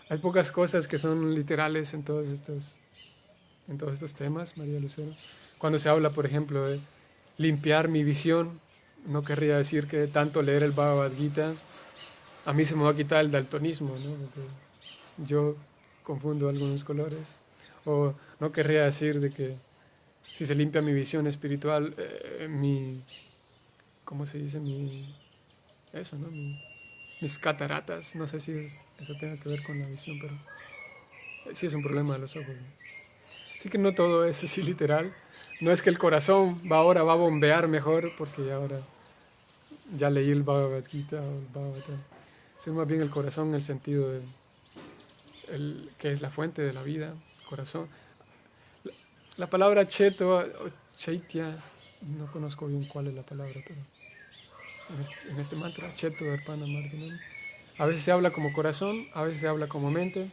hay pocas cosas que son literales en todos estos temas, María Lucero. Cuando se habla, por ejemplo, de limpiar mi visión, no querría decir que de tanto leer el Bhagavad Gita, a mí se me va a quitar el daltonismo, ¿no? Porque yo confundo algunos colores. O no querría decir de que si se limpia mi visión espiritual, ¿cómo se dice? Eso, ¿no? Mis cataratas, no sé si eso tenga que ver con la visión, pero sí es un problema de los ojos, ¿no? Así que no todo es así literal. No es que el corazón ahora va a bombear mejor porque ahora ya leí el Bhagavad Gita o el Bhagavatam. Es más bien el corazón en el sentido de que es la fuente de la vida, corazón. La palabra cheto o chaitya, no conozco bien cuál es la palabra, pero en este mantra, cheto, arpana, martinam, a veces se habla como corazón, a veces se habla como mente,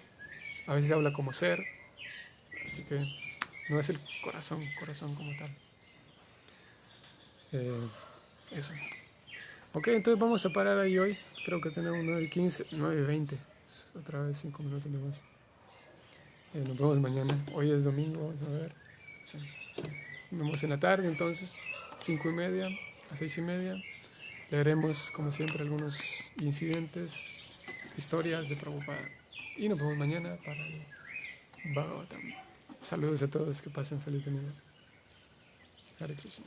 a veces se habla como ser, así que no es el corazón como tal. Eh, eso. Ok, entonces vamos a parar ahí hoy. Creo que tenemos 9:15, 9:20. Otra vez 5 minutos de más. Nos vemos mañana. Hoy es domingo, vamos a ver. Sí. Nos vemos en la tarde entonces, 5:30 a 6:30. Leeremos, como siempre, algunos incidentes, historias de Prabhupada. Y nos vemos mañana para el Bhagavatam. Saludos a todos, que pasen feliz domingo. Hare Krishna.